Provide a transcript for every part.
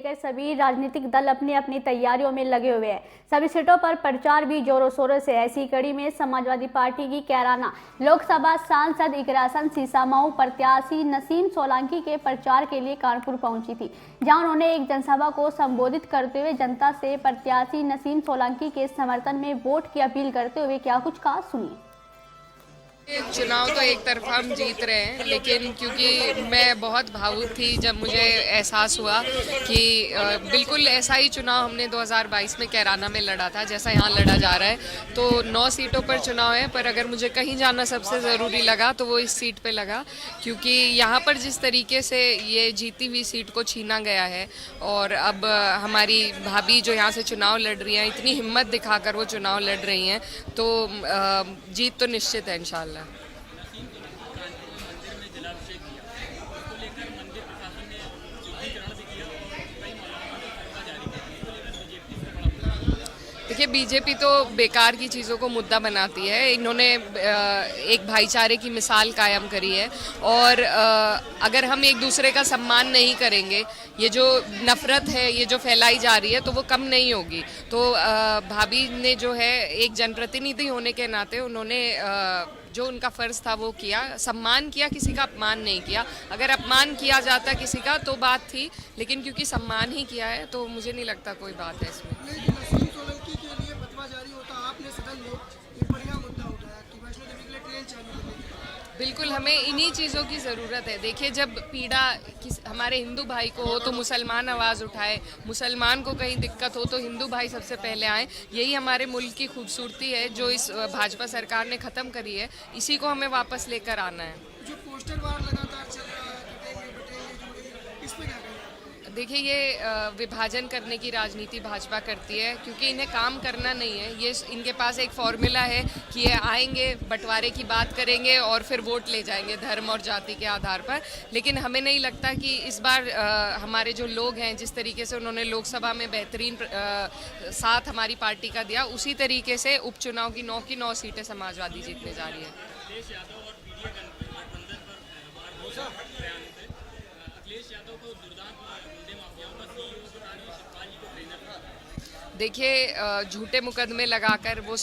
लेकर सभी राजनीतिक दल अपनी अपनी तैयारियों में लगे हुए हैं। सभी सीटों पर प्रचार भी जोरों शोरों से है। ऐसी कड़ी में समाजवादी पार्टी की कैराना लोकसभा सांसद इकरासन सीसामऊ प्रत्याशी नसीम सोलंकी के प्रचार के लिए कानपुर पहुंची थी, जहां उन्होंने एक जनसभा को संबोधित करते हुए जनता से प्रत्याशी नसीम सोलंकी के समर्थन में वोट की अपील करते हुए क्या कुछ कहा, सुनिए। चुनाव तो एक तरफा हम जीत रहे हैं, लेकिन क्योंकि मैं बहुत भावुक थी जब मुझे एहसास हुआ कि बिल्कुल ऐसा ही चुनाव हमने 2022 में कैराना में लड़ा था जैसा यहाँ लड़ा जा रहा है। तो 9 सीटों पर चुनाव है, पर अगर मुझे कहीं जाना सबसे ज़रूरी लगा तो वो इस सीट पे लगा, क्योंकि यहाँ पर जिस तरीके से ये जीती हुई सीट को छीना गया है और अब हमारी भाभी जो यहाँ से चुनाव लड़ रही हैं, इतनी हिम्मत दिखाकर वो चुनाव लड़ रही हैं, तो जीत तो निश्चित है इंशाल्लाह। देखिए, बीजेपी तो बेकार की चीज़ों को मुद्दा बनाती है। इन्होंने एक भाईचारे की मिसाल कायम करी है और अगर हम एक दूसरे का सम्मान नहीं करेंगे, ये जो नफ़रत है, ये जो फैलाई जा रही है, तो वो कम नहीं होगी। तो भाभी ने जो है एक जनप्रतिनिधि होने के नाते उन्होंने जो उनका फ़र्ज़ था वो किया, सम्मान किया, किसी का अपमान नहीं किया। अगर अपमान किया जाता किसी का तो बात थी, लेकिन क्योंकि सम्मान ही किया है तो मुझे नहीं लगता कोई बात है इसमें। बिल्कुल, हमें इन्हीं चीज़ों की ज़रूरत है। देखिए, जब पीड़ा हमारे हिंदू भाई को हो तो मुसलमान आवाज़ उठाए, मुसलमान को कहीं दिक्कत हो तो हिंदू भाई सबसे पहले आए। यही हमारे मुल्क की खूबसूरती है जो इस भाजपा सरकार ने ख़त्म करी है। इसी को हमें वापस लेकर आना है। जो पोस्टर वार लगातार चल रहा है, कटेंगे, बटेंगे, इस पे क्या कहना है? देखिए, ये विभाजन करने की राजनीति भाजपा करती है, क्योंकि इन्हें काम करना नहीं है। ये इनके पास एक फॉर्मूला है कि ये आएंगे, बंटवारे की बात करेंगे और फिर वोट ले जाएंगे धर्म और जाति के आधार पर। लेकिन हमें नहीं लगता कि इस बार हमारे जो लोग हैं, जिस तरीके से उन्होंने लोकसभा में बेहतरीन साथ हमारी पार्टी का दिया, उसी तरीके से उपचुनाव की 9 की 9 सीटें समाजवादी जीतने जा रही है। देखिए, झूठे मुकदमे लगाकर वो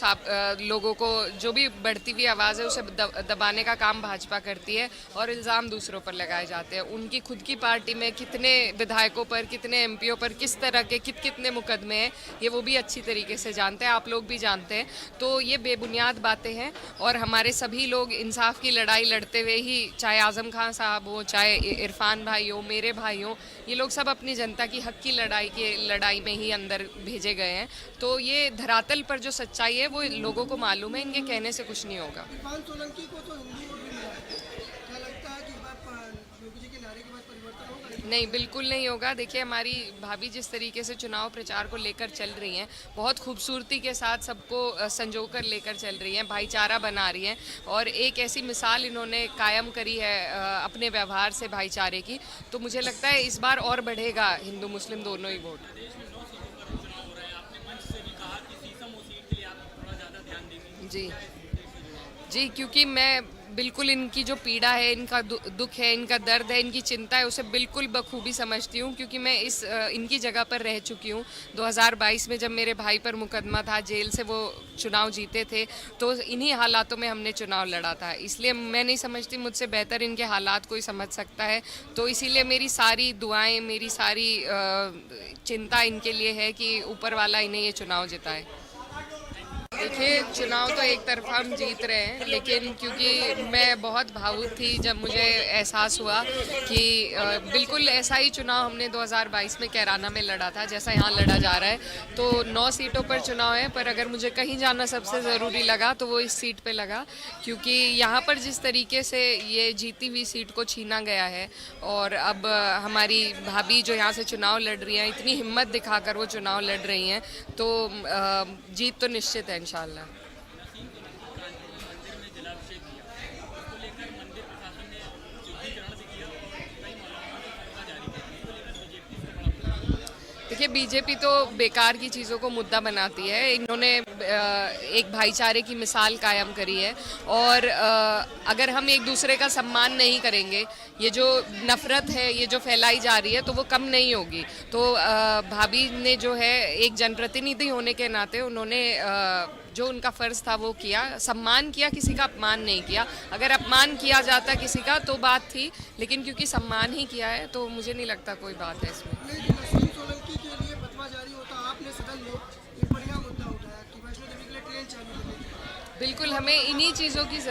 लोगों को, जो भी बढ़ती हुई आवाज़ है उसे दबाने का काम भाजपा करती है और इल्ज़ाम दूसरों पर लगाए जाते हैं। उनकी खुद की पार्टी में कितने विधायकों पर, कितने एमपीओ पर किस तरह के कितने मुकदमे हैं, ये वो भी अच्छी तरीके से जानते हैं, आप लोग भी जानते हैं। तो ये बेबुनियाद बातें हैं और हमारे सभी लोग इंसाफ की लड़ाई लड़ते हुए ही, चाहे आज़म खान साहब हो, चाहे इरफान भाई हो, मेरे भाई हो, ये लोग सब अपनी जनता की हक की लड़ाई में ही अंदर भेजे गए हैं। तो ये धरातल पर जो सच्चाई है वो लोगों को मालूम है, इनके कहने से कुछ नहीं होगा। इरफान सोलंकी को तो हिंदू वोट भी मिला है। क्या लगता है कि इस बार योगी जी के नारे के बाद परिवर्तन होगा? नहीं, बिल्कुल नहीं होगा। देखिए, हमारी भाभी जिस तरीके से चुनाव प्रचार को लेकर चल रही हैं, बहुत खूबसूरती के साथ सबको संजोकर लेकर चल रही हैं, भाईचारा बना रही हैं और एक ऐसी मिसाल इन्होंने कायम करी है अपने व्यवहार से भाईचारे की। तो मुझे लगता है इस बार और बढ़ेगा हिंदू मुस्लिम दोनों ही वोट। जी जी, क्योंकि मैं बिल्कुल इनकी जो पीड़ा है, इनका दुख है, इनका दर्द है, इनकी चिंता है, उसे बिल्कुल बखूबी समझती हूँ, क्योंकि मैं इनकी जगह पर रह चुकी हूँ। 2022 में जब मेरे भाई पर मुकदमा था, जेल से वो चुनाव जीते थे, तो इन्हीं हालातों में हमने चुनाव लड़ा था। इसलिए मैं नहीं समझती मुझसे बेहतर इनके हालात कोई समझ सकता है। तो इसीलिए मेरी सारी दुआएं, मेरी सारी चिंता इनके लिए है कि ऊपर वाला इन्हें ये चुनाव जिताए। देखिए, चुनाव तो एक तरफा हम जीत रहे हैं, लेकिन क्योंकि मैं बहुत भावुक थी जब मुझे एहसास हुआ कि बिल्कुल ऐसा ही चुनाव हमने 2022 में कैराना में लड़ा था जैसा यहाँ लड़ा जा रहा है। तो 9 सीटों पर चुनाव है, पर अगर मुझे कहीं जाना सबसे ज़रूरी लगा तो वो इस सीट पे लगा, क्योंकि यहाँ पर जिस तरीके से ये जीती हुई सीट को छीना गया है और अब हमारी भाभी जो यहाँ से चुनाव लड़ रही हैं, इतनी हिम्मत दिखाकर वो चुनाव लड़ रही हैं, तो जीत तो निश्चित है इंशाल्लाह। देखिए, देखिए बीजेपी तो बेकार की चीज़ों को मुद्दा बनाती है। इन्होंने एक भाईचारे की मिसाल कायम करी है और अगर हम एक दूसरे का सम्मान नहीं करेंगे, ये जो नफ़रत है ये जो फैलाई जा रही है तो वो कम नहीं होगी। तो भाभी ने जो है एक जनप्रतिनिधि होने के नाते उन्होंने जो उनका फ़र्ज़ था वो किया, सम्मान किया, किसी का अपमान नहीं किया। अगर अपमान किया जाता किसी का तो बात थी, लेकिन क्योंकि सम्मान ही किया है तो मुझे नहीं लगता कोई बात है इसमें। नहीं, नसीम सोलंकी के लिए फतवा जारी होता, आपने सदन में एक बढ़िया मुद्दा उठाया कि वैष्णो देवी के लिए ट्रेन चालू करने की। बिल्कुल हमें इन्हीं चीज़ों की